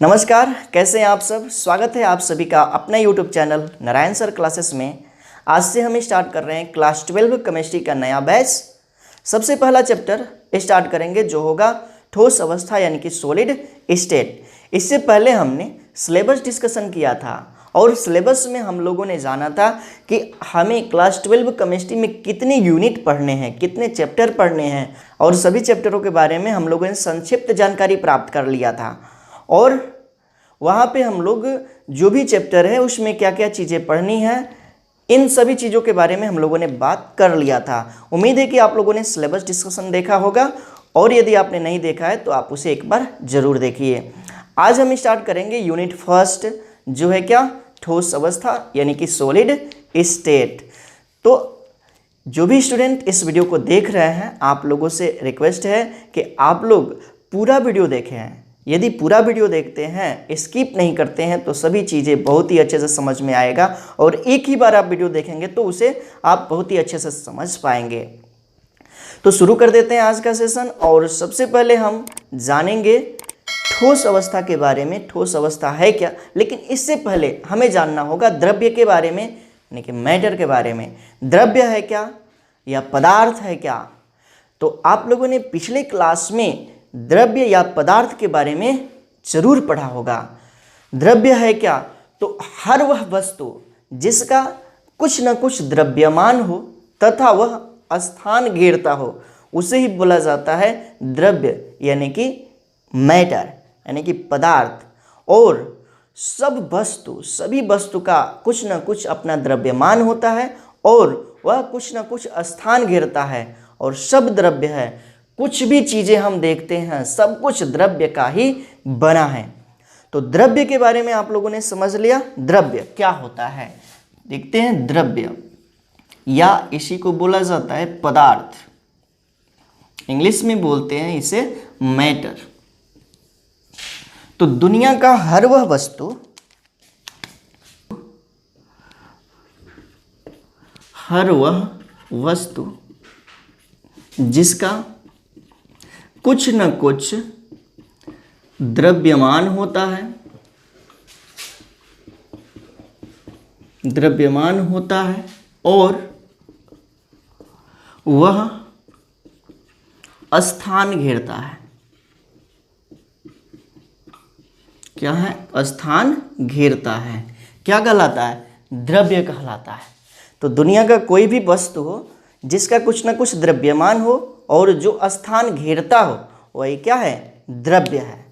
नमस्कार, कैसे हैं आप सब। स्वागत है आप सभी का अपना YouTube channel Narayan sir classes में। आज से हम स्टार्ट कर रहे हैं क्लास 12 केमिस्ट्री का नया बैच। सबसे पहला चैप्टर स्टार्ट करेंगे जो होगा ठोस अवस्था यानी कि सॉलिड स्टेट। इससे पहले हमने सिलेबस डिस्कशन किया था और सिलेबस में हम लोगों ने जाना था कि हमें क्लास 12 केमिस्ट्री में कितने यूनिट पढ़ने हैं, कितने चैप्टर पढ़ने हैं, और सभी चैप्टरों के बारे में हम लोगों ने संक्षिप्त जानकारी प्राप्त कर लिया था। और वहाँ पे हम लोग जो भी चैप्टर है उसमें क्या क्या चीज़ें पढ़नी है, इन सभी चीज़ों के बारे में हम लोगों ने बात कर लिया था। उम्मीद है कि आप लोगों ने सिलेबस डिस्कशन देखा होगा, और यदि आपने नहीं देखा है तो आप उसे एक बार ज़रूर देखिए। आज हम स्टार्ट करेंगे यूनिट फर्स्ट, जो है क्या, ठोस अवस्था यानी कि सॉलिड स्टेट। तो जो भी स्टूडेंट इस वीडियो को देख रहे हैं, आप लोगों से रिक्वेस्ट है कि आप लोग पूरा वीडियो देखें। यदि पूरा वीडियो देखते हैं, स्किप नहीं करते हैं, तो सभी चीज़ें बहुत ही अच्छे से समझ में आएगा, और एक ही बार आप वीडियो देखेंगे तो उसे आप बहुत ही अच्छे से समझ पाएंगे। तो शुरू कर देते हैं आज का सेशन। और सबसे पहले हम जानेंगे ठोस अवस्था के बारे में। ठोस अवस्था है क्या, लेकिन इससे पहले हमें जानना होगा द्रव्य के बारे में, यानी कि मैटर के बारे में। द्रव्य है क्या या पदार्थ है क्या? तो आप लोगों ने पिछले क्लास में द्रव्य या पदार्थ के बारे में जरूर पढ़ा होगा। द्रव्य है क्या, तो हर वह वस्तु जिसका कुछ न कुछ द्रव्यमान हो तथा वह स्थान घेरता हो, उसे ही बोला जाता है द्रव्य यानी कि मैटर, यानी कि पदार्थ। और सभी वस्तु का कुछ न कुछ अपना द्रव्यमान होता है और वह कुछ न कुछ स्थान घेरता है, और सब द्रव्य है। कुछ भी चीज़ें हम देखते हैं, सब कुछ द्रव्य का ही बना है। तो द्रव्य के बारे में आप लोगों ने समझ लिया। द्रव्य क्या होता है, देखते हैं। द्रव्य या इसी को बोला जाता है पदार्थ, इंग्लिश में बोलते हैं इसे मैटर। तो दुनिया का हर वह वस्तु जिसका कुछ न कुछ द्रव्यमान होता है और वह स्थान घेरता है। क्या है? स्थान घेरता है। क्या कहलाता है? द्रव्य कहलाता है। तो दुनिया का कोई भी वस्तु हो जिसका कुछ न कुछ द्रव्यमान हो और जो स्थान घेरता हो, वही क्या है? द्रव्य है।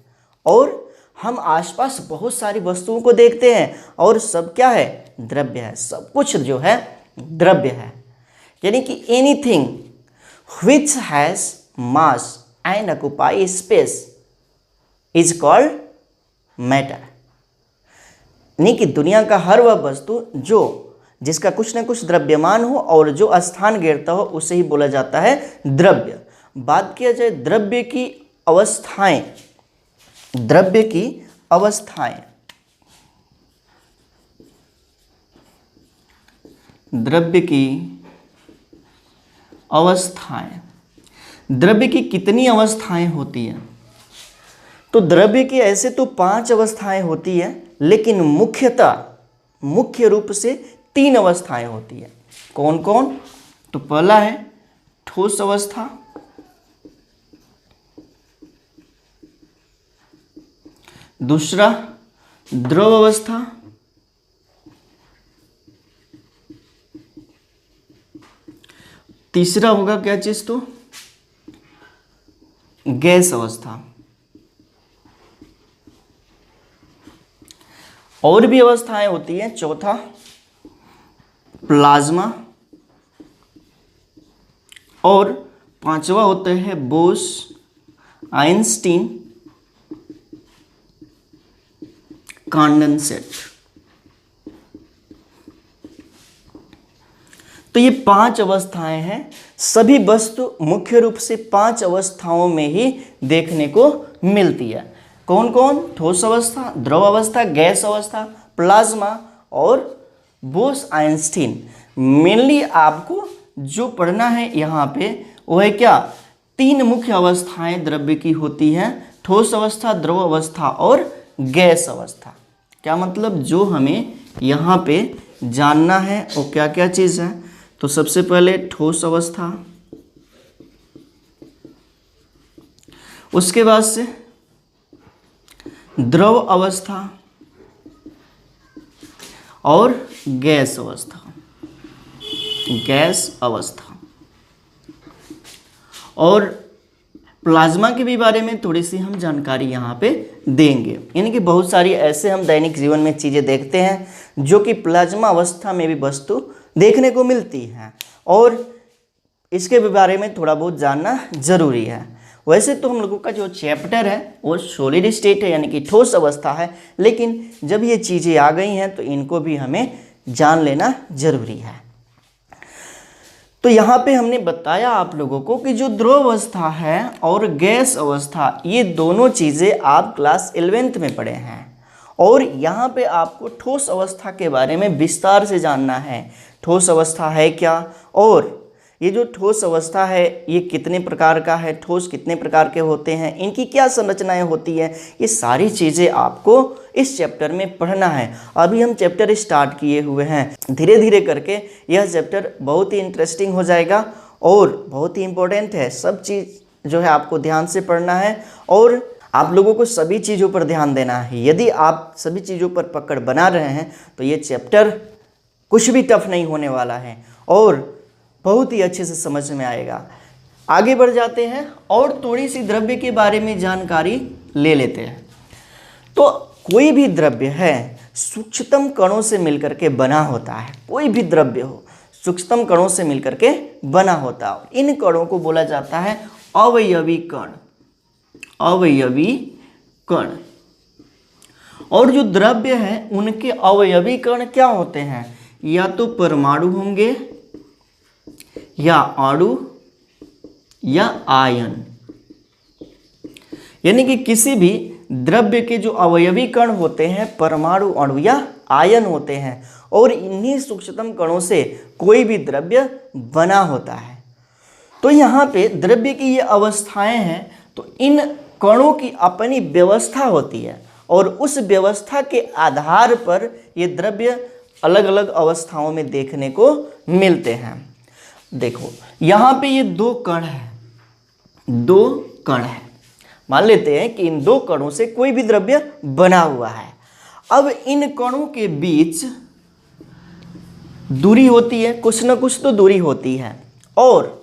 और हम आसपास बहुत सारी वस्तुओं को देखते हैं और सब क्या है? द्रव्य है। सब कुछ जो है द्रव्य है, यानी कि anything which has mass and occupy space is called matter. यानी कि दुनिया का हर वह वस्तु जिसका कुछ न कुछ द्रव्यमान हो और जो स्थान घेरता हो, उसे ही बोला जाता है द्रव्य। बात किया जाए द्रव्य की अवस्थाएं, द्रव्य की कितनी अवस्थाएं होती हैं? तो द्रव्य की ऐसे तो 5 अवस्थाएं होती है, लेकिन मुख्य रूप से 3 अवस्थाएं होती है। कौन कौन? तो पहला है ठोस अवस्था, दूसरा द्रव अवस्था, तीसरा होगा क्या चीज? तो गैस अवस्था। और भी अवस्थाएं होती हैं। चौथा प्लाज्मा, और 5वां होता है बोस आइंस्टीन कंडेंसेट। तो ये 5 अवस्थाएं हैं। सभी वस्तु मुख्य रूप से 5 अवस्थाओं में ही देखने को मिलती है। कौन कौन? ठोस अवस्था, द्रव अवस्था, गैस अवस्था, प्लाज्मा और बोस आइंस्टीन। मेनली आपको जो पढ़ना है यहाँ पे वो है क्या? 3 मुख्य अवस्थाएं द्रव्य की होती हैं, ठोस अवस्था, द्रव अवस्था और गैस अवस्था। क्या मतलब, जो हमें यहाँ पे जानना है वो क्या क्या चीज़ है? तो सबसे पहले ठोस अवस्था, उसके बाद से द्रव अवस्था और गैस अवस्था। गैस अवस्था और प्लाज्मा के भी बारे में थोड़ी सी हम जानकारी यहाँ पे देंगे। यानी कि बहुत सारी ऐसे हम दैनिक जीवन में चीज़ें देखते हैं जो कि प्लाज्मा अवस्था में भी वस्तु देखने को मिलती हैं और इसके भी बारे में थोड़ा बहुत जानना जरूरी है। वैसे तो हम लोगों का जो चैप्टर है वो सॉलिड स्टेट है, यानी कि ठोस अवस्था है, लेकिन जब ये चीज़ें आ गई हैं तो इनको भी हमें जान लेना जरूरी है। तो यहाँ पे हमने बताया आप लोगों को कि जो द्रव अवस्था है और गैस अवस्था, ये दोनों चीज़ें आप क्लास 11th में पढ़े हैं और यहाँ पे आपको ठोस अवस्था के बारे में विस्तार से जानना है। ठोस अवस्था है क्या, और ये जो ठोस अवस्था है ये कितने प्रकार का है, ठोस कितने प्रकार के होते हैं, इनकी क्या संरचनाएं होती है, ये सारी चीज़ें आपको इस चैप्टर में पढ़ना है। अभी हम चैप्टर स्टार्ट किए हुए हैं, धीरे धीरे करके यह चैप्टर बहुत ही इंटरेस्टिंग हो जाएगा और बहुत ही इम्पोर्टेंट है। सब चीज़ जो है आपको ध्यान से पढ़ना है और आप लोगों को सभी चीज़ों पर ध्यान देना है। यदि आप सभी चीज़ों पर पकड़ बना रहे हैं तो ये चैप्टर कुछ भी टफ नहीं होने वाला है और बहुत ही अच्छे से समझ में आएगा। आगे बढ़ जाते हैं और थोड़ी सी द्रव्य के बारे में जानकारी ले लेते हैं। तो कोई भी द्रव्य है सूक्ष्मतम कणों से मिलकर के बना होता है। कोई भी द्रव्य हो सूक्ष्मतम कणों से मिलकर के बना होता है। इन कणों को बोला जाता है अवयवी कण। अवयवी कण। और जो द्रव्य है उनके अवयवी कण क्या होते हैं? या तो परमाणु होंगे या अणु या आयन। यानी कि किसी भी द्रव्य के जो अवयवी कण होते हैं परमाणु, अणु या आयन होते हैं और इन्हीं सूक्ष्मतम कणों से कोई भी द्रव्य बना होता है। तो यहाँ पे द्रव्य की ये अवस्थाएं हैं, तो इन कणों की अपनी व्यवस्था होती है और उस व्यवस्था के आधार पर ये द्रव्य अलग अलग अवस्थाओं में देखने को मिलते हैं। देखो यहाँ पे ये दो कण है, दो कण है। मान लेते हैं कि इन दो कणों से कोई भी द्रव्य बना हुआ है। अब इन कणों के बीच दूरी होती है, कुछ ना कुछ तो दूरी होती है और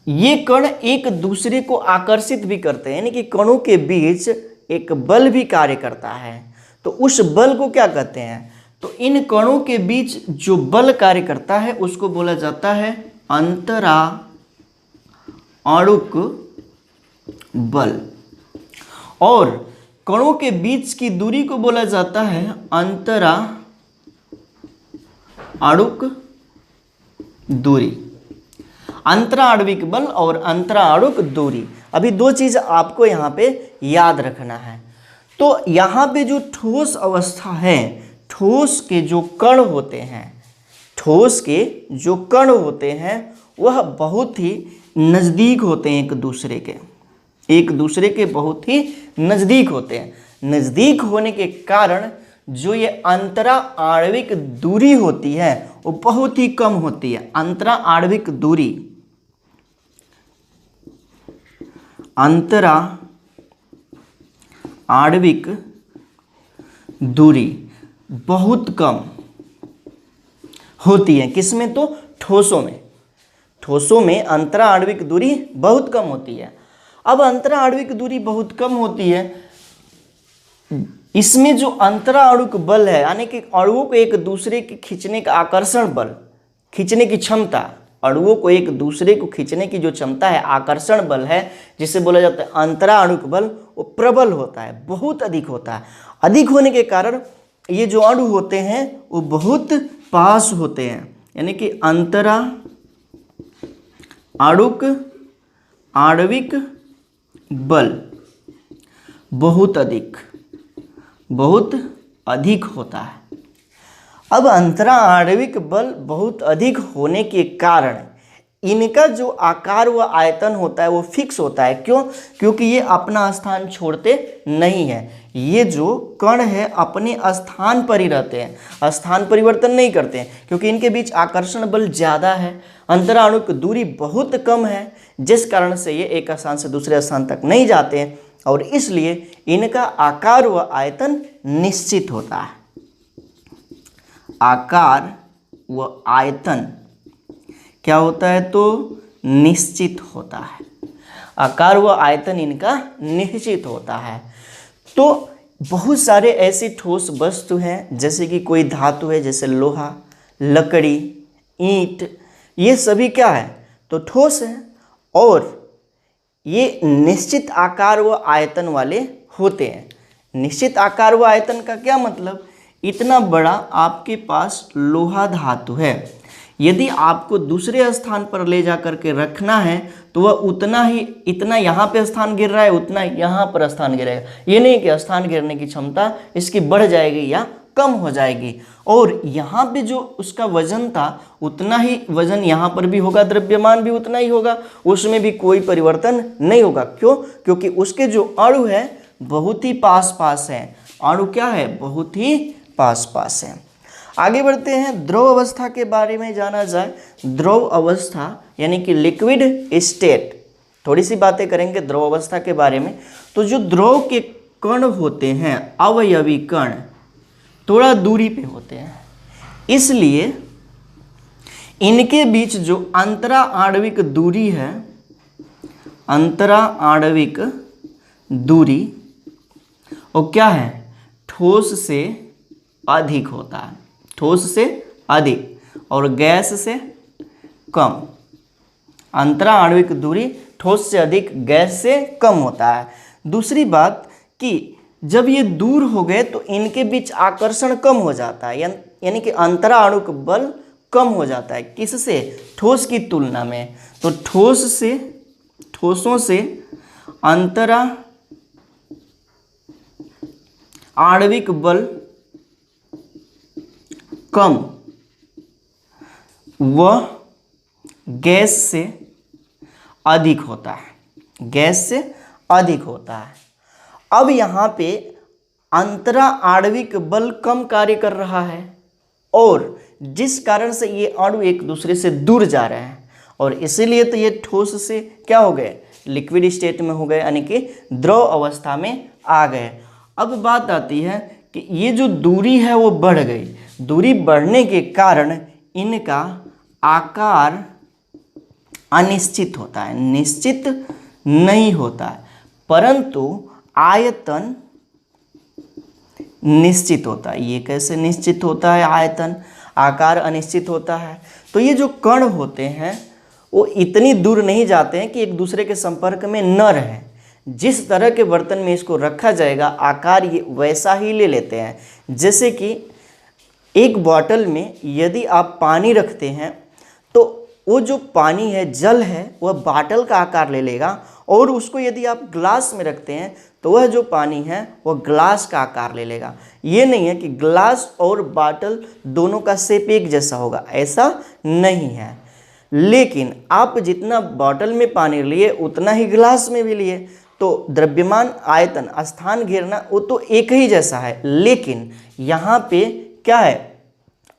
ये कण एक दूसरे को आकर्षित भी करते हैं। यानी कि कणों के बीच एक बल भी कार्य करता है। तो उस बल को क्या कहते हैं? तो इन कणों के बीच जो बल कार्य करता है उसको बोला जाता है अंतरा आणुक बल और कणों के बीच की दूरी को बोला जाता है अंतरा आणुक दूरी। अंतरा आणविक बल और अंतरा आणुक दूरी, अभी दो चीज आपको यहाँ पे याद रखना है। तो यहाँ पे जो ठोस अवस्था है, ठोस के जो कण होते हैं, ठोस के जो कण होते हैं वह बहुत ही नज़दीक होते हैं एक दूसरे के, एक दूसरे के बहुत ही नज़दीक होते हैं। नज़दीक होने के कारण जो ये अंतरा आणविक दूरी होती है वो बहुत ही कम होती है। अंतरा आणविक दूरी, अंतरा आणविक दूरी बहुत कम होती है। किसमें? तो ठोसों में। ठोसों में अंतरा आणविक दूरी बहुत कम होती है। अब अंतरा आणविक दूरी बहुत कम होती है, इसमें जो अंतरा आणुक बल है यानी कि अणुओं को एक दूसरे के खींचने का आकर्षण बल, खींचने की क्षमता, अणुओं को एक दूसरे को खींचने की जो क्षमता है, आकर्षण बल है, जिसे बोला जाता है अंतरा आणुक बल, वो प्रबल होता है, बहुत अधिक होता है। अधिक होने के कारण ये जो अणु होते हैं वो बहुत पास होते हैं। यानी कि अंतरा आणुक आणविक बल बहुत अधिक होता है। अब अंतरा आणविक बल बहुत अधिक होने के कारण इनका जो आकार व आयतन होता है वो फिक्स होता है। क्यों? क्योंकि ये अपना स्थान छोड़ते नहीं है। ये जो कण है अपने स्थान पर ही रहते हैं, स्थान परिवर्तन नहीं करते हैं, क्योंकि इनके बीच आकर्षण बल ज़्यादा है, अंतराणुक दूरी बहुत कम है, जिस कारण से ये एक स्थान से दूसरे स्थान तक नहीं जाते हैं और इसलिए इनका आकार व आयतन निश्चित होता है। आकार व आयतन क्या होता है? तो निश्चित होता है। आकार व आयतन इनका निश्चित होता है। तो बहुत सारे ऐसी ठोस वस्तु हैं, जैसे कि कोई धातु है, जैसे लोहा, लकड़ी, ईंट, ये सभी क्या है? तो ठोस है और ये निश्चित आकार व आयतन वाले होते हैं। निश्चित आकार व आयतन का क्या मतलब? इतना बड़ा आपके पास लोहा धातु है, यदि आपको दूसरे स्थान पर ले जा करके रखना है तो वह उतना ही, इतना यहाँ पे स्थान गिर रहा है, उतना यहाँ पर स्थान गिरेगा। ये नहीं कि स्थान गिरने की क्षमता इसकी बढ़ जाएगी या कम हो जाएगी। और यहाँ पे जो उसका वजन था उतना ही वजन यहाँ पर भी होगा, द्रव्यमान भी उतना ही होगा, उसमें भी कोई परिवर्तन नहीं होगा। क्यों? क्योंकि उसके जो अणु है बहुत ही पास पास हैं। अणु क्या है? बहुत ही पास पास है। आगे बढ़ते हैं, द्रव अवस्था के बारे में जाना जाए। द्रव अवस्था यानी कि लिक्विड स्टेट, थोड़ी सी बातें करेंगे द्रव अवस्था के बारे में। तो जो द्रव के कण होते हैं, अवयवी कण, थोड़ा दूरी पे होते हैं, इसलिए इनके बीच जो अंतरा आणविक दूरी है, अंतरा आणविक दूरी, वो क्या है? ठोस से अधिक होता है, ठोस से अधिक और गैस से कम। अंतरा आणविक दूरी ठोस से अधिक, गैस से कम होता है। दूसरी बात कि जब ये दूर हो गए तो इनके बीच आकर्षण कम हो जाता है, यानी कि अंतरा आणविक बल कम हो जाता है। किससे? ठोस की तुलना में। तो ठोसों से अंतरा आणविक बल कम व गैस से अधिक होता है, गैस से अधिक होता है। अब यहाँ पे अंतरा आणविक बल कम कार्य कर रहा है और जिस कारण से ये अणु एक दूसरे से दूर जा रहे हैं और इसीलिए तो ये ठोस से क्या हो गए? लिक्विड स्टेट में हो गए, यानी कि द्रव अवस्था में आ गए। अब बात आती है कि ये जो दूरी है वो बढ़ गई। दूरी बढ़ने के कारण इनका आकार अनिश्चित होता है, निश्चित नहीं होता है, परंतु आयतन निश्चित होता है। ये कैसे निश्चित होता है? आयतन, आकार अनिश्चित होता है। तो ये जो कण होते हैं वो इतनी दूर नहीं जाते हैं कि एक दूसरे के संपर्क में न रहें। जिस तरह के बर्तन में इसको रखा जाएगा आकार ये वैसा ही ले लेते हैं। जैसे कि एक बॉटल में यदि आप पानी रखते हैं तो वो जो पानी है, जल है, वह बॉटल का आकार ले लेगा और उसको यदि आप ग्लास में रखते हैं तो वह जो पानी है वह ग्लास का आकार ले लेगा। ये नहीं है कि ग्लास और बॉटल दोनों का शेप एक जैसा होगा, ऐसा नहीं है। लेकिन आप जितना बॉटल में पानी लिए उतना ही ग्लास में भी लिए, तो द्रव्यमान, आयतन, स्थान घेरना वो तो एक ही जैसा है, लेकिन यहाँ पे क्या है?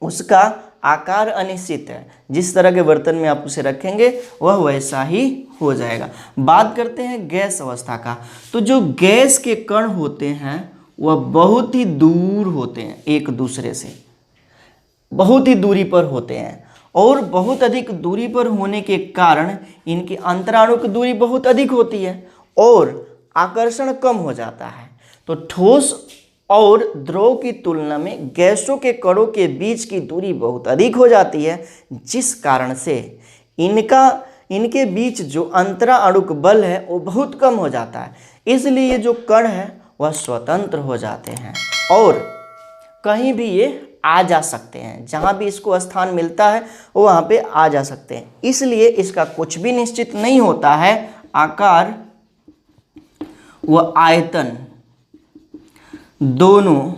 उसका आकार अनिश्चित है। जिस तरह के बर्तन में आप उसे रखेंगे वह वैसा ही हो जाएगा। बात करते हैं गैस अवस्था का। तो जो गैस के कण होते हैं वह बहुत ही दूर होते हैं, एक दूसरे से बहुत ही दूरी पर होते हैं और बहुत अधिक दूरी पर होने के कारण इनकी अंतराणु की दूरी बहुत अधिक होती है और आकर्षण कम हो जाता है। तो ठोस और द्रव की तुलना में गैसों के कणों के बीच की दूरी बहुत अधिक हो जाती है, जिस कारण से इनके बीच जो अंतरा अणुक बल है वो बहुत कम हो जाता है। इसलिए ये जो कण है वह स्वतंत्र हो जाते हैं और कहीं भी ये आ जा सकते हैं। जहाँ भी इसको स्थान मिलता है वो वहाँ पे आ जा सकते हैं। इसलिए इसका कुछ भी निश्चित नहीं होता है। आकार व आयतन दोनों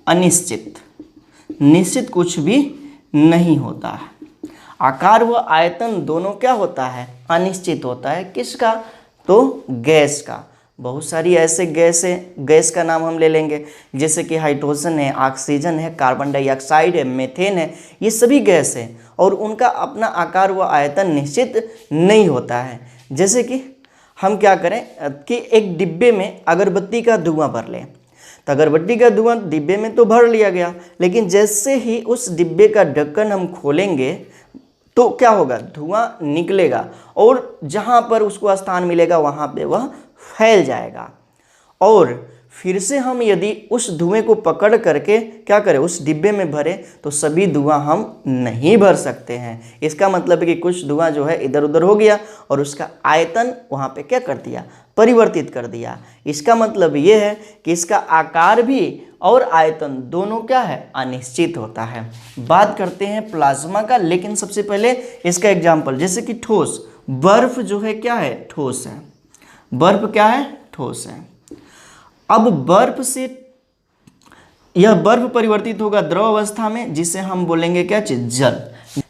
अनिश्चित, निश्चित कुछ भी नहीं होता है। आकार व आयतन दोनों क्या होता है, अनिश्चित होता है। किसका, तो गैस का। बहुत सारी ऐसे गैस है, गैस का नाम हम ले लेंगे, जैसे कि हाइड्रोजन है, ऑक्सीजन है, कार्बन डाइऑक्साइड है, मीथेन है, ये सभी गैस है और उनका अपना आकार व आयतन निश्चित नहीं होता है। जैसे कि हम क्या करें कि एक डिब्बे में अगरबत्ती का धुआं भर लें, तो अगरबत्ती का धुआं डिब्बे में तो भर लिया गया, लेकिन जैसे ही उस डिब्बे का ढक्कन हम खोलेंगे तो क्या होगा, धुआं निकलेगा और जहाँ पर उसको स्थान मिलेगा वहाँ पे वह फैल जाएगा। और फिर से हम यदि उस धुएं को पकड़ करके क्या करें, उस डिब्बे में भरें, तो सभी धुआं हम नहीं भर सकते हैं। इसका मतलब है कि कुछ धुआं जो है इधर उधर हो गया और उसका आयतन वहाँ पे क्या कर दिया, परिवर्तित कर दिया। इसका मतलब ये है कि इसका आकार भी और आयतन दोनों क्या है, अनिश्चित होता है। बात करते हैं प्लाज्मा का, लेकिन सबसे पहले इसका एग्जाम्पल, जैसे कि ठोस, बर्फ जो है क्या है, ठोस है। बर्फ क्या है, ठोस है। अब बर्फ से यह बर्फ परिवर्तित होगा द्रव अवस्था में, जिसे हम बोलेंगे क्या चीज, जल।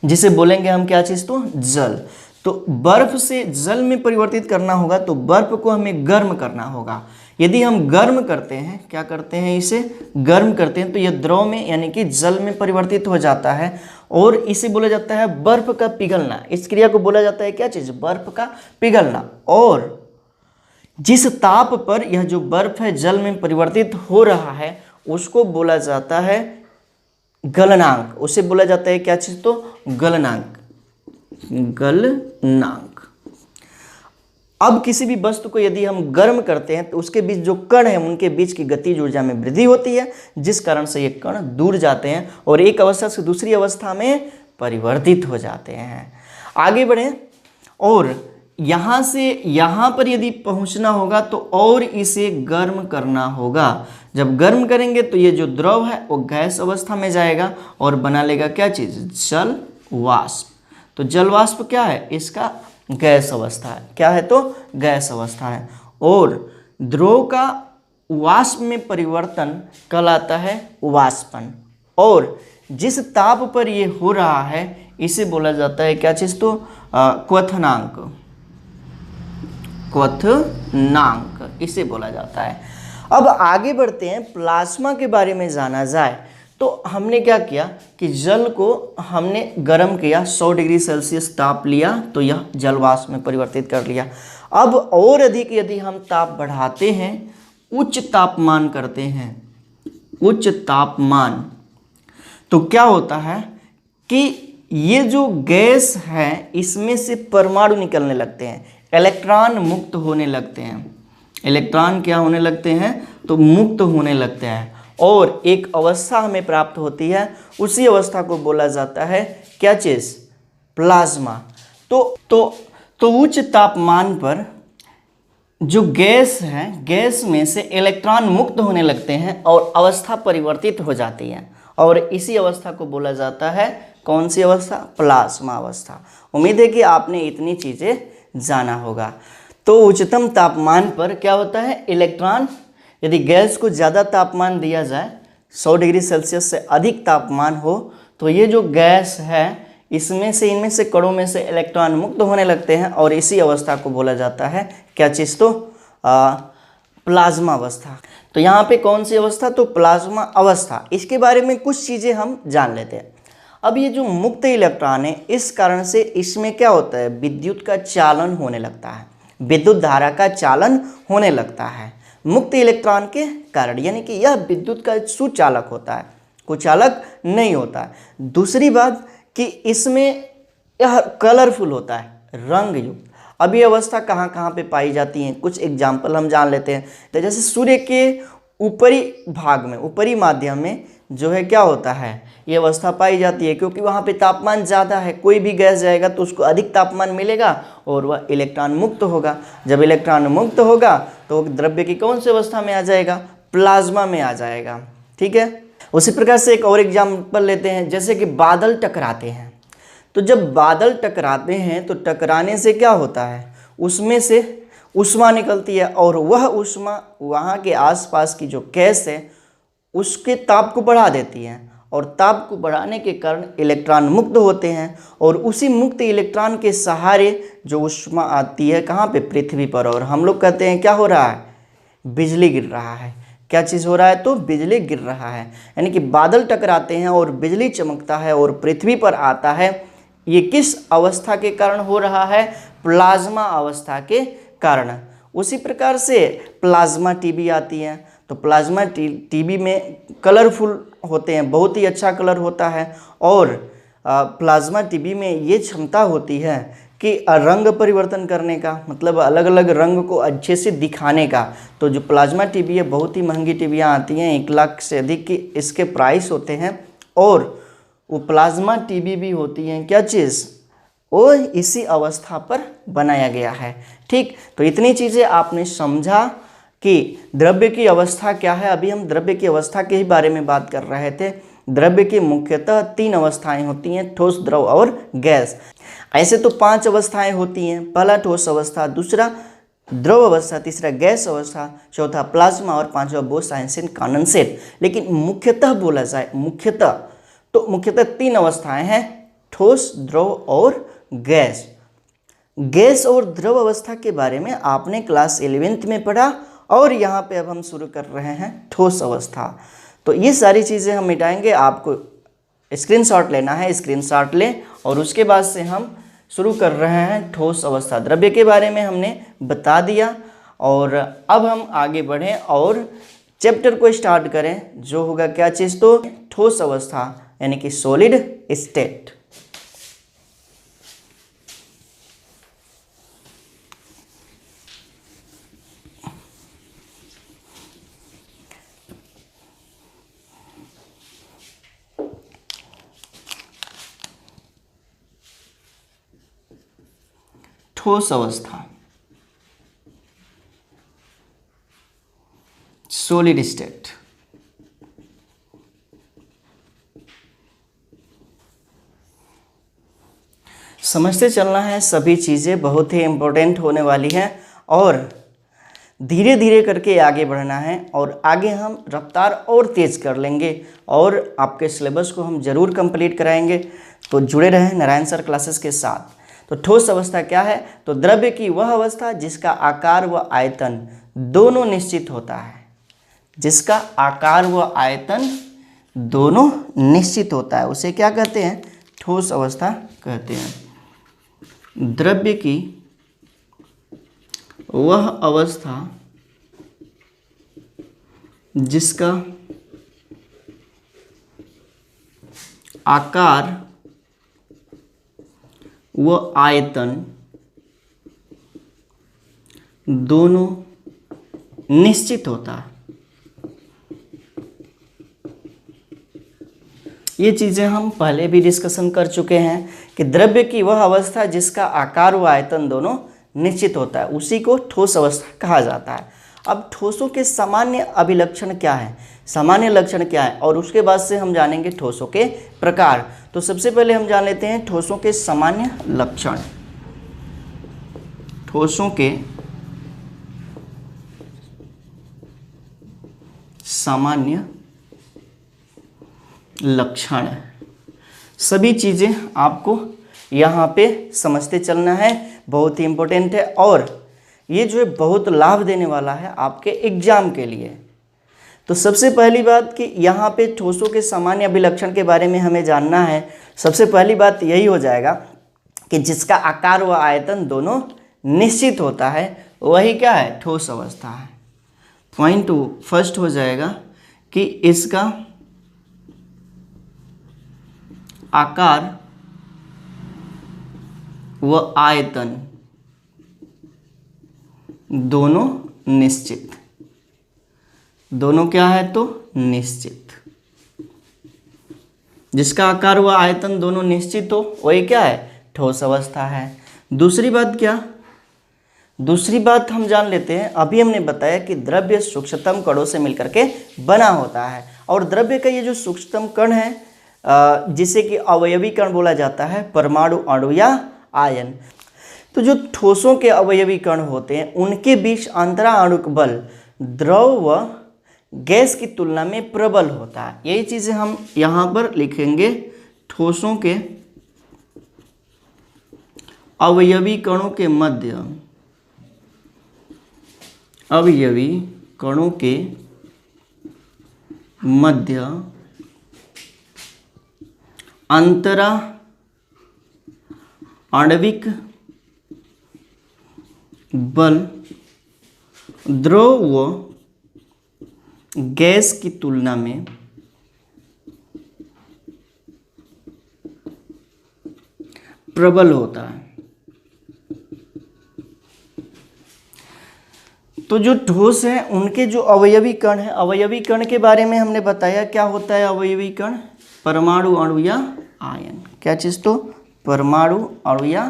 जिसे बोलेंगे हम क्या चीज, तो जल। तो बर्फ से जल में परिवर्तित करना होगा तो बर्फ को हमें गर्म करना होगा। यदि हम गर्म करते हैं, क्या करते हैं, इसे गर्म करते हैं, तो यह द्रव में यानी कि जल में परिवर्तित हो जाता है और इसे बोला जाता है बर्फ का पिघलना। इस क्रिया को बोला जाता है क्या चीज, बर्फ का पिघलना। और जिस ताप पर यह जो बर्फ है जल में परिवर्तित हो रहा है उसको बोला जाता है गलनांक। उसे बोला जाता है क्या चीज, तो गलनांक, गलनांक। अब किसी भी वस्तु को यदि हम गर्म करते हैं तो उसके बीच जो कण है उनके बीच की गतिज ऊर्जा में वृद्धि होती है, जिस कारण से ये कण दूर जाते हैं और एक अवस्था से दूसरी अवस्था में परिवर्तित हो जाते हैं। आगे बढ़े, और यहाँ से यहाँ पर यदि पहुँचना होगा तो और इसे गर्म करना होगा। जब गर्म करेंगे तो ये जो द्रव है वो गैस अवस्था में जाएगा और बना लेगा क्या चीज़, जल वाष्प। तो जल वाष्प क्या है, इसका गैस अवस्था है। क्या है, तो गैस अवस्था है। और द्रव का वाष्प में परिवर्तन कहलाता है वाष्पन। और जिस ताप पर ये हो रहा है इसे बोला जाता है क्या चीज़, तो क्वथनांक, क्वथनांक इसे बोला जाता है। अब आगे बढ़ते हैं, प्लाज्मा के बारे में जाना जाए तो हमने क्या किया कि जल को हमने गर्म किया, 100 डिग्री सेल्सियस ताप लिया तो यह जल वाष्प में परिवर्तित कर लिया। अब और अधिक यदि हम ताप बढ़ाते हैं, उच्च तापमान करते हैं, उच्च तापमान, तो क्या होता है कि ये जो गैस है इसमें से परमाणु निकलने लगते हैं, इलेक्ट्रॉन मुक्त होने लगते हैं। इलेक्ट्रॉन क्या होने लगते हैं, तो मुक्त होने लगते हैं और एक अवस्था हमें प्राप्त होती है। उसी अवस्था को बोला जाता है क्या चीज़, प्लाज्मा। तो उच्च तापमान पर जो गैस है, गैस में से इलेक्ट्रॉन मुक्त होने लगते हैं और अवस्था परिवर्तित हो जाती है और इसी अवस्था को बोला जाता है कौन सी अवस्था, प्लाज्मा अवस्था। उम्मीद है कि आपने इतनी चीज़ें जाना होगा। तो उच्चतम तापमान पर क्या होता है, इलेक्ट्रॉन, यदि गैस को ज़्यादा तापमान दिया जाए, 100 डिग्री सेल्सियस से अधिक तापमान हो, तो ये जो गैस है इसमें से, इनमें से कणों में से इलेक्ट्रॉन मुक्त होने लगते हैं और इसी अवस्था को बोला जाता है क्या चीज़, तो प्लाज्मा अवस्था। तो यहाँ पे कौन सी अवस्था, तो प्लाज्मा अवस्था। इसके बारे में कुछ चीज़ें हम जान लेते हैं। अब ये जो मुक्त इलेक्ट्रॉन है, इस कारण से इसमें क्या होता है, विद्युत का चालन होने लगता है, विद्युत धारा का चालन होने लगता है मुक्त इलेक्ट्रॉन के कारण, यानी कि यह विद्युत का सुचालक होता है, कुचालक नहीं होता है। दूसरी बात कि इसमें यह कलरफुल होता है, रंग युक्त। अब ये अवस्था कहाँ कहाँ पे पाई जाती हैं, कुछ एग्जाम्पल हम जान लेते हैं। तो जैसे सूर्य के ऊपरी भाग में, ऊपरी माध्यम में जो है क्या होता है, ये अवस्था पाई जाती है, क्योंकि वहाँ पे तापमान ज़्यादा है। कोई भी गैस जाएगा तो उसको अधिक तापमान मिलेगा और वह इलेक्ट्रॉन मुक्त होगा। जब इलेक्ट्रॉन मुक्त होगा तो द्रव्य की कौन सी अवस्था में आ जाएगा, प्लाज्मा में आ जाएगा। ठीक है, उसी प्रकार से एक और एग्जाम्पल लेते हैं, जैसे कि बादल टकराते हैं। तो जब बादल टकराते हैं तो टकराने से क्या होता है, उसमें से ऊष्मा निकलती है और वह ऊष्मा वहाँ के आसपास की जो गैस है उसके ताप को बढ़ा देती है और ताप को बढ़ाने के कारण इलेक्ट्रॉन मुक्त होते हैं और उसी मुक्त इलेक्ट्रॉन के सहारे जो ऊष्मा आती है कहाँ पे, पृथ्वी पर। और हम लोग कहते हैं क्या हो रहा है, बिजली गिर रहा है। क्या चीज़ हो रहा है, तो बिजली गिर रहा है, यानी कि बादल टकराते हैं और बिजली चमकता है और पृथ्वी पर आता है। ये किस अवस्था के कारण हो रहा है, प्लाज्मा अवस्था के कारण। उसी प्रकार से प्लाज्मा टीबी आती है, तो प्लाज्मा टीबी में कलरफुल होते हैं, बहुत ही अच्छा कलर होता है। और प्लाज्मा टीबी में ये क्षमता होती है कि रंग परिवर्तन करने का, मतलब अलग अलग रंग को अच्छे से दिखाने का। तो जो प्लाज्मा टीबी है, बहुत ही महंगी टीबियाँ आती हैं, 1 लाख से अधिक की इसके प्राइस होते हैं। और वो प्लाज्मा टीबी भी होती हैं क्या चीज़, वो इसी अवस्था पर बनाया गया है। ठीक, तो इतनी चीज़ें आपने समझा कि द्रव्य की अवस्था क्या है। अभी हम द्रव्य की अवस्था के ही बारे में बात कर रहे थे। द्रव्य की मुख्यतः 3 अवस्थाएं होती हैं, ठोस, द्रव और गैस। ऐसे तो 5 अवस्थाएं होती हैं, पहला ठोस अवस्था, दूसरा द्रव अवस्था, तीसरा गैस अवस्था, चौथा प्लाज्मा और पांचवा बोस-आयंस कंडेंसेट। लेकिन मुख्यतः बोला जाए, मुख्यतः 3 अवस्थाएं हैं, ठोस, द्रव और गैस। गैस और द्रव अवस्था के बारे में आपने क्लास 11th में पढ़ा और यहाँ पे अब हम शुरू कर रहे हैं ठोस अवस्था। तो ये सारी चीज़ें हम मिटाएंगे, आपको स्क्रीनशॉट लेना है, स्क्रीनशॉट लें और उसके बाद से हम शुरू कर रहे हैं ठोस अवस्था। द्रव्य के बारे में हमने बता दिया और अब हम आगे बढ़ें और चैप्टर को स्टार्ट करें, जो होगा क्या चीज़, तो ठोस अवस्था यानी कि सॉलिड स्टेट। ठोस अवस्था, सॉलिड स्टेट। समझते चलना है, सभी चीज़ें बहुत ही इम्पोर्टेंट होने वाली हैं और धीरे धीरे करके आगे बढ़ना है और आगे हम रफ्तार और तेज़ कर लेंगे और आपके सिलेबस को हम ज़रूर कंप्लीट कराएंगे। तो जुड़े रहें नारायण सर क्लासेस के साथ। तो ठोस अवस्था क्या है, तो द्रव्य की वह अवस्था जिसका आकार व आयतन दोनों निश्चित होता है, जिसका आकार व आयतन दोनों निश्चित होता है, उसे क्या कहते हैं, ठोस अवस्था कहते हैं। द्रव्य की वह अवस्था जिसका आकार व आयतन दोनों निश्चित होता है। ये चीज़ें हम पहले भी डिस्कशन कर चुके हैं कि द्रव्य की वह अवस्था जिसका आकार व आयतन दोनों निश्चित होता है, उसी को ठोस अवस्था कहा जाता है। अब ठोसों के सामान्य अभिलक्षण क्या है, सामान्य लक्षण क्या है, और उसके बाद से हम जानेंगे ठोसों के प्रकार। तो सबसे पहले हम जान लेते हैं ठोसों के सामान्य लक्षण। ठोसों के सामान्य लक्षण, सभी चीज़ें आपको यहाँ पे समझते चलना है, बहुत ही इम्पोर्टेंट है और ये जो है बहुत लाभ देने वाला है आपके एग्जाम के लिए। तो सबसे पहली बात कि यहाँ पे ठोसों के सामान्य अभिलक्षण के बारे में हमें जानना है। सबसे पहली बात यही हो जाएगा कि जिसका आकार व आयतन दोनों निश्चित होता है, वही क्या है, ठोस अवस्था है। पॉइंट फर्स्ट हो जाएगा कि इसका आकार व आयतन दोनों निश्चित, दोनों क्या है, तो निश्चित। जिसका आकार व आयतन दोनों निश्चित हो वही क्या है, ठोस अवस्था है। दूसरी बात क्या, दूसरी बात हम जान लेते हैं, अभी हमने बताया कि द्रव्य सूक्ष्मतम कणों से मिलकर के बना होता है और द्रव्य का ये जो सूक्ष्मतम कण है जिसे कि अवयवी कण बोला जाता है, परमाणु, अणु या आयन। तो जो ठोसों के अवयवी कण होते हैं उनके बीच अंतराणुक बल द्रव व गैस की तुलना में प्रबल होता है। यही चीज़ें हम यहाँ पर लिखेंगे, ठोसों के अवयवी कणों के मध्य, अवयवी कणों के मध्य अंतरा आणविक बल द्रव व गैस की तुलना में प्रबल होता है। तो जो ठोस है उनके जो अवयवी कण है, अवयवी कण के बारे में हमने बताया क्या होता है अवयवी कण, परमाणु, अणु या आयन। क्या चीज? तो परमाणु, अणु या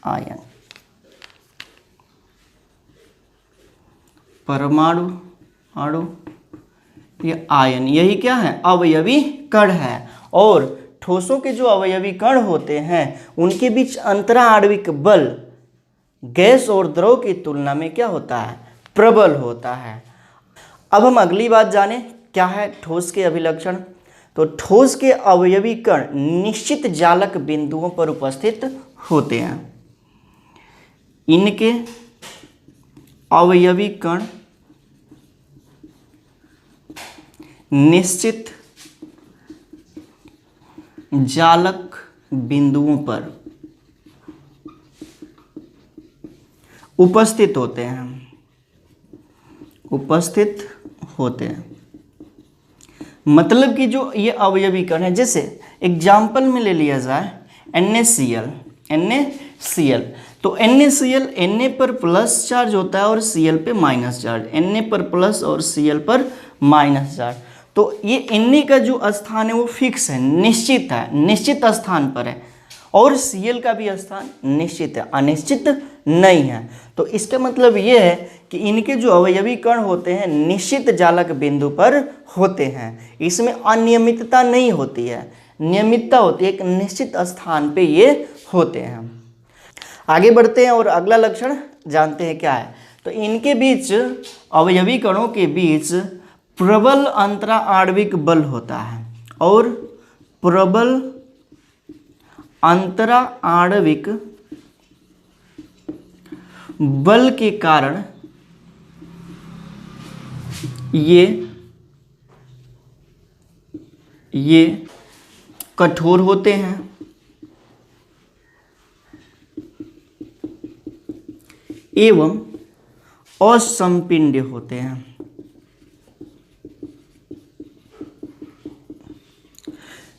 आयन। परमाणु, अणु या आयन, यही क्या है? अवयवी कण है। और ठोसों के जो अवयवी कण होते हैं उनके बीच अंतरा आणविक बल गैस और द्रव की तुलना में क्या होता है? प्रबल होता है। अब हम अगली बात जाने, क्या है ठोस के अभिलक्षण। तो ठोस के अवयवी कण निश्चित जालक बिंदुओं पर उपस्थित होते हैं। इनके अवयवी कण निश्चित जालक बिंदुओं पर उपस्थित होते हैं, उपस्थित होते हैं। मतलब कि जो ये अवयवी कण है, जैसे एग्जाम्पल में ले लिया जाए NaCl, NaCl, तो NaCl Na पर प्लस चार्ज होता है और Cl पे माइनस चार्ज, Na पर प्लस और Cl पर माइनस चार्ज। तो ये Na का जो स्थान है वो फिक्स है, निश्चित है, निश्चित स्थान पर है, और Cl का भी स्थान निश्चित है, अनिश्चित नहीं है। तो इसका मतलब ये है कि इनके जो अवयवी कण होते हैं निश्चित जालक बिंदु पर होते हैं, इसमें अनियमितता नहीं होती है, नियमितता होती है, एक निश्चित स्थान पे ये होते हैं। आगे बढ़ते हैं और अगला लक्षण जानते हैं क्या है। तो इनके बीच, अवयवी कणों के बीच प्रबल अंतरा आणविक बल होता है, और प्रबल अंतरा आणविक बल के कारण ये कठोर होते हैं एवं असंपिंड होते हैं।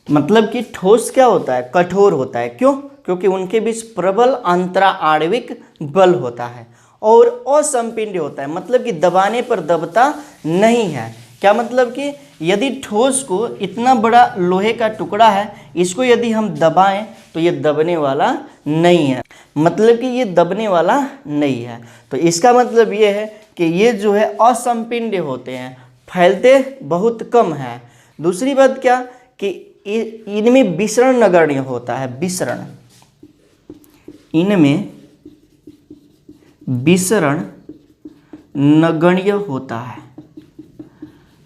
मतलब कि ठोस क्या होता है? कठोर होता है। क्यों? क्योंकि उनके बीच प्रबल अंतरा आणविक बल होता है, और असंपिंड होता है, मतलब कि दबाने पर दबता नहीं है। क्या मतलब कि यदि ठोस को, इतना बड़ा लोहे का टुकड़ा है, इसको यदि हम दबाएं तो ये दबने वाला नहीं है, मतलब कि ये दबने वाला नहीं है। तो इसका मतलब ये है कि ये जो है असंपिंड होते हैं, फैलते बहुत कम है। दूसरी बात क्या कि इनमें विसरण नगण्य होता है, विसरण, इनमें विसरण नगण्य होता है,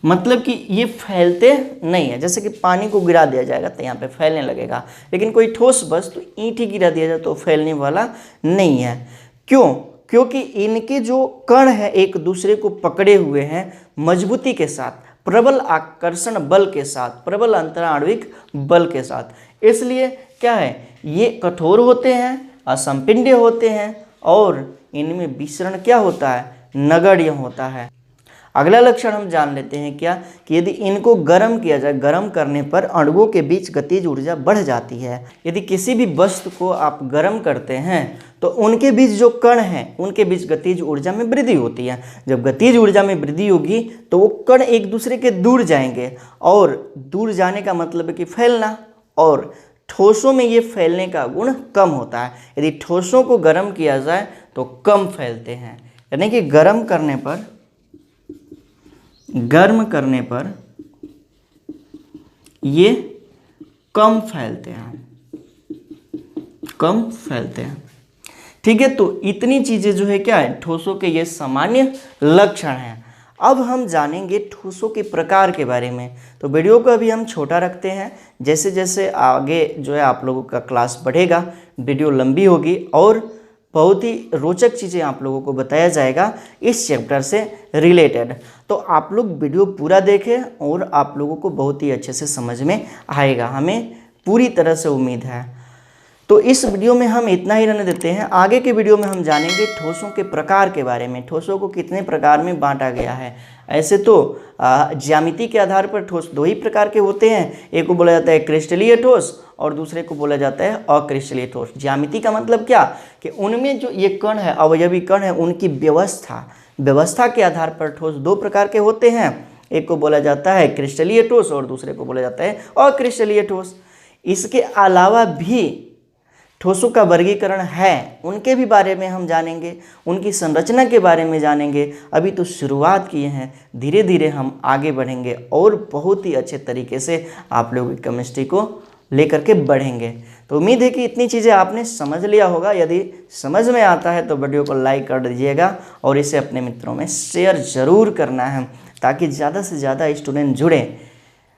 मतलब कि ये फैलते नहीं है। जैसे कि पानी को गिरा दिया जाएगा तो यहाँ पे फैलने लगेगा, लेकिन कोई ठोस वस्तु ईंट ही गिरा दिया जाए तो फैलने वाला नहीं है। क्यों? क्योंकि इनके जो कण है एक दूसरे को पकड़े हुए हैं मजबूती के साथ, प्रबल आकर्षण बल के साथ, प्रबल अंतरा आणविक बल के साथ। इसलिए क्या है, ये कठोर होते हैं, असंपिंड होते हैं, और इनमें विसरण क्या होता है? नगण्य होता है। अगला लक्षण हम जान लेते हैं क्या, कि यदि इनको गर्म किया जाए, गर्म करने पर अणुओं के बीच गतिज ऊर्जा बढ़ जाती है। यदि किसी भी वस्तु को आप गर्म करते हैं तो उनके बीच जो कण हैं उनके बीच गतिज ऊर्जा में वृद्धि होती है। जब गतिज ऊर्जा में वृद्धि होगी तो वो कण एक दूसरे के दूर जाएंगे, और दूर जाने का मतलब है कि फैलना, और ठोसों में ये फैलने का गुण कम होता है। यदि ठोसों को गर्म किया जाए तो कम फैलते हैं, यानी कि गर्म करने पर ये कम फैलते हैं, ठीक है। तो इतनी चीज़ें जो है क्या है, ठोसों के ये सामान्य लक्षण हैं। अब हम जानेंगे ठोसों के प्रकार के बारे में। तो वीडियो को अभी हम छोटा रखते हैं, जैसे जैसे आगे जो है आप लोगों का क्लास बढ़ेगा वीडियो लंबी होगी और बहुत ही रोचक चीज़ें आप लोगों को बताया जाएगा इस चैप्टर से रिलेटेड। तो आप लोग वीडियो पूरा देखें और आप लोगों को बहुत ही अच्छे से समझ में आएगा, हमें पूरी तरह से उम्मीद है। तो इस वीडियो में हम इतना ही रहने देते हैं। आगे के वीडियो में हम जानेंगे ठोसों के प्रकार के बारे में, ठोसों को कितने प्रकार में बांटा गया है। ऐसे तो ज्यामिति के आधार पर ठोस दो ही प्रकार के होते हैं, एक को बोला जाता है क्रिस्टलीय ठोस और दूसरे को बोला जाता है अक्रिस्टलीय ठोस। ज्यामिति का मतलब क्या कि उनमें जो ये कण है, अवयवी कण है, उनकी व्यवस्था के आधार पर ठोस दो प्रकार के होते हैं, एक को बोला जाता है क्रिस्टलीय ठोस और दूसरे को बोला जाता है अक्रिस्टलीय ठोस। इसके अलावा भी ठोसों का वर्गीकरण है, उनके भी बारे में हम जानेंगे, उनकी संरचना के बारे में जानेंगे। अभी तो शुरुआत किए हैं, धीरे धीरे हम आगे बढ़ेंगे और बहुत ही अच्छे तरीके से आप लोगों की केमिस्ट्री को लेकर के बढ़ेंगे। तो उम्मीद है कि इतनी चीज़ें आपने समझ लिया होगा। यदि समझ में आता है तो वीडियो को लाइक कर दीजिएगा और इसे अपने मित्रों में शेयर ज़रूर करना है, ताकि ज़्यादा से ज़्यादा स्टूडेंट जुड़ें।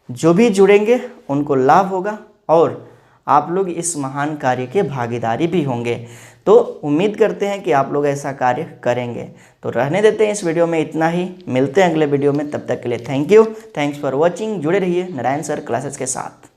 जो भी जुड़ेंगे उनको लाभ होगा और आप लोग इस महान कार्य के भागीदारी भी होंगे। तो उम्मीद करते हैं कि आप लोग ऐसा कार्य करेंगे। तो रहने देते हैं इस वीडियो में इतना ही, मिलते हैं अगले वीडियो में। तब तक के लिए thank you, thanks for watching. जुड़े रहिए नारायण सर क्लासेस के साथ।